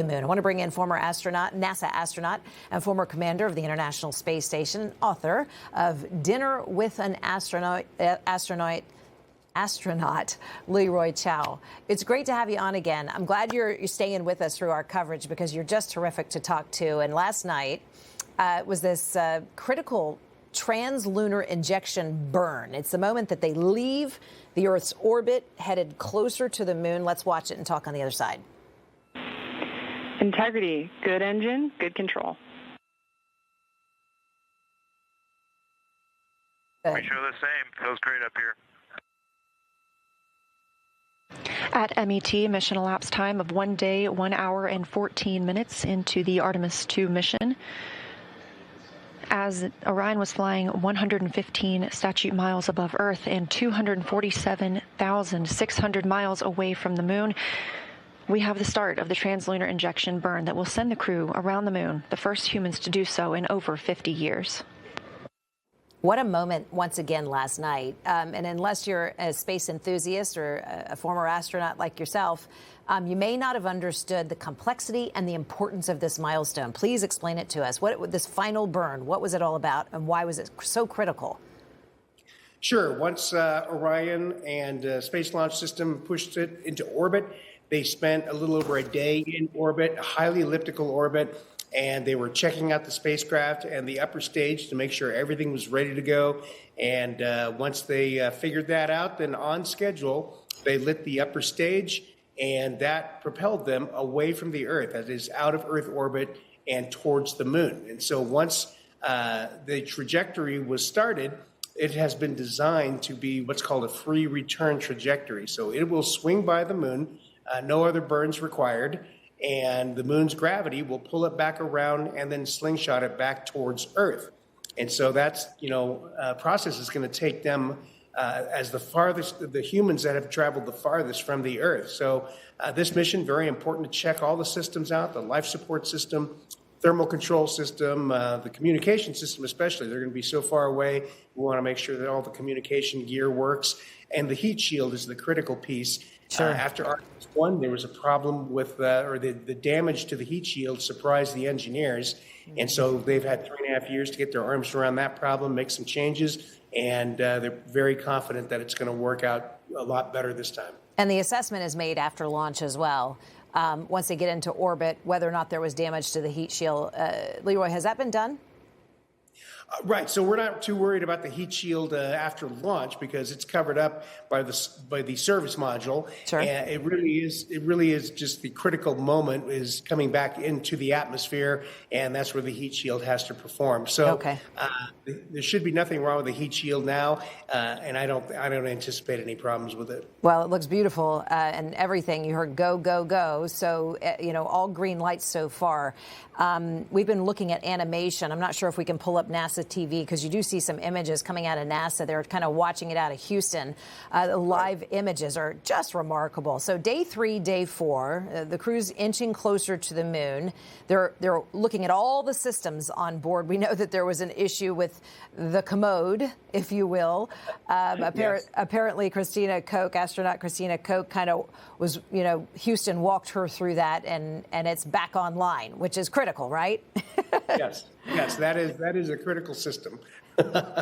the moon. I want to bring in former astronaut, NASA astronaut, and former commander of the International Space Station, author of Dinner with an Astronaut, Leroy Chiao. It's great to have you on again. I'm glad you're staying with us through our coverage because you're just terrific to talk to. And last night was this critical translunar injection burn. It's the moment that they leave the Earth's orbit, headed closer to the moon. Let's watch it and talk on the other side. Integrity, good engine, good control. We show the same. Feels great up here. At MET, mission elapsed time of 1 day, 1 hour, and 14 minutes into the Artemis 2 mission. As Orion was flying 115 statute miles above Earth and 247,600 miles away from the moon, we have the start of the translunar injection burn that will send the crew around the moon, the first humans to do so in over 50 years. What a moment once again last night. And unless you're a space enthusiast or a former astronaut like yourself, you may not have understood the complexity and the importance of this milestone. Please explain it to us. What this final burn, what was it all about and why was it so critical? Sure. Once Orion and Space Launch System pushed it into orbit, they spent a little over a day in orbit, a highly elliptical orbit, and they were checking out the spacecraft and the upper stage to make sure everything was ready to go. And once they figured that out, then on schedule, they lit the upper stage, and that propelled them away from the Earth, that is, out of Earth orbit and towards the moon. And so once the trajectory was started, it has been designed to be what's called a free return trajectory. So it will swing by the moon, no other burns required, and the moon's gravity will pull it back around and then slingshot it back towards Earth. And so that's, process is going to take them as the humans that have traveled the farthest from the Earth. So this mission, very important to check all the systems out, the life support system, thermal control system, the communication system especially. They're going to be so far away. We want to make sure that all the communication gear works. And the heat shield is the critical piece. Sure. After Artemis 1, there was a problem with, the damage to the heat shield surprised the engineers. And so they've had 3.5 years to get their arms around that problem, make some changes, and they're very confident that it's going to work out a lot better this time. And the assessment is made after launch as well. Once they get into orbit, whether or not there was damage to the heat shield. Leroy, has that been done? Right. So we're not too worried about the heat shield after launch because it's covered up by the service module. Sure. And it really is just the critical moment is coming back into the atmosphere, and that's where the heat shield has to perform. So okay. There should be nothing wrong with the heat shield now, and I don't anticipate any problems with it. Well, it looks beautiful and everything. You heard go, go, go. So, all green lights so far. We've been looking at animation. I'm not sure if we can pull up NASA TV because you do see some images coming out of NASA. They're kind of watching it out of Houston. The live images are just remarkable. So day 3, day 4, the crew's inching closer to the moon. They're looking at all the systems on board. We know that there was an issue with the commode, if you will. Yes. Apparently, astronaut Christina Koch kind of was, Houston walked her through that, and it's back online, which is critical, right? Yes, that is a critical system.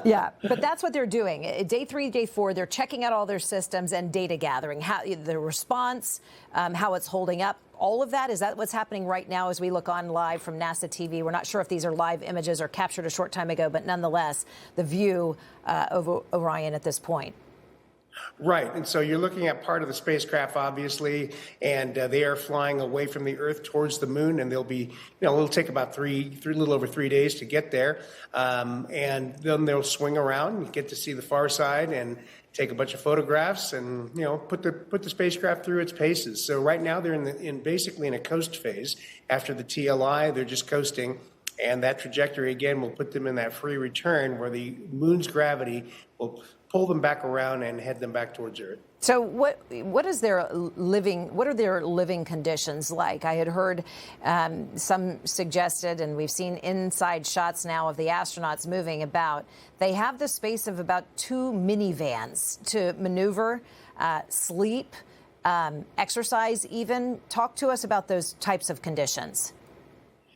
Yeah, but that's what they're doing. Day 3, day 4, they're checking out all their systems and data gathering, how the response, how it's holding up. All of that, is that what's happening right now as we look on live from NASA TV? We're not sure if these are live images or captured a short time ago, but nonetheless, the view of Orion at this point. Right, and so you're looking at part of the spacecraft, obviously, and they are flying away from the Earth towards the moon, and they'll be, it'll take about a little over 3 days to get there, and then they'll swing around and get to see the far side and take a bunch of photographs and put the spacecraft through its paces. So right now they're basically in a coast phase. After the TLI, they're just coasting. And that trajectory, again, will put them in that free return where the moon's gravity will pull them back around and head them back towards Earth. So what are their living conditions like? I had heard some suggested, and we've seen inside shots now of the astronauts moving about. They have the space of about 2 minivans to maneuver, sleep, exercise even. Talk to us about those types of conditions.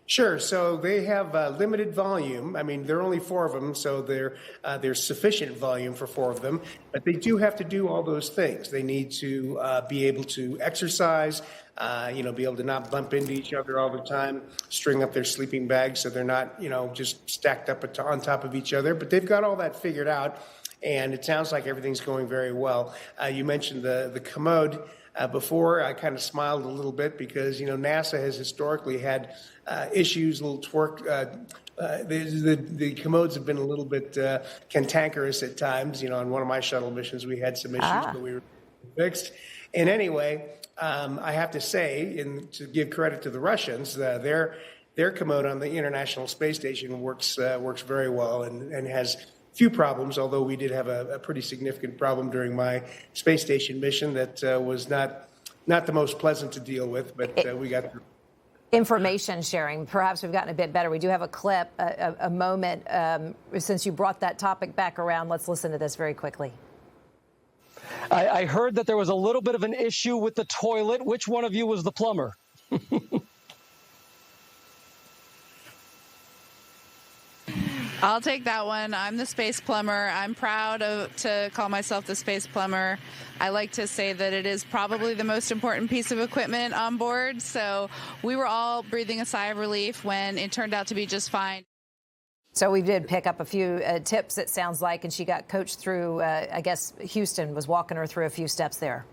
Sure. So they have limited volume. I mean, there are only 4 of them, so there's sufficient volume for 4 of them. But they do have to do all those things. They need to be able to exercise, be able to not bump into each other all the time, string up their sleeping bags so they're not, just stacked up on top of each other. But they've got all that figured out, and it sounds like everything's going very well. You mentioned the commode. Before, I kind of smiled a little bit because, NASA has historically had issues, a little twerk. The commodes have been a little bit cantankerous at times. On one of my shuttle missions, we had some issues, but we were fixed. And anyway, I have to say, and to give credit to the Russians, their commode on the International Space Station works very well and has few problems, although we did have a pretty significant problem during my space station mission that was not the most pleasant to deal with, but we got through. Information sharing, perhaps we've gotten a bit better. We do have a clip, a moment, since you brought that topic back around. Let's listen to this very quickly. I heard that there was a little bit of an issue with the toilet. Which one of you was the plumber? I'll take that one. I'm the space plumber. I'm proud to call myself the space plumber. I like to say that it is probably the most important piece of equipment on board. So we were all breathing a sigh of relief when it turned out to be just fine. So we did pick up a few tips, it sounds like, and she got coached through, I guess Houston was walking her through a few steps there.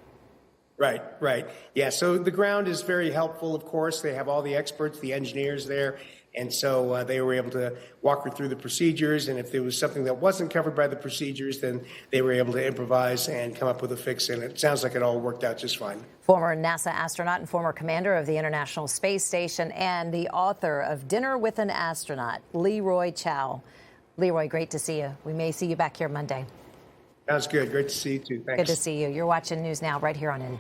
Right. Yeah, so the ground is very helpful, of course. They have all the experts, the engineers there. And so they were able to walk her through the procedures. And if there was something that wasn't covered by the procedures, then they were able to improvise and come up with a fix. And it sounds like it all worked out just fine. Former NASA astronaut and former commander of the International Space Station and the author of Dinner with an Astronaut, Leroy Chiao. Leroy, great to see you. We may see you back here Monday. Sounds good. Great to see you, too. Thanks. Good to see you. You're watching News Now right here on NT.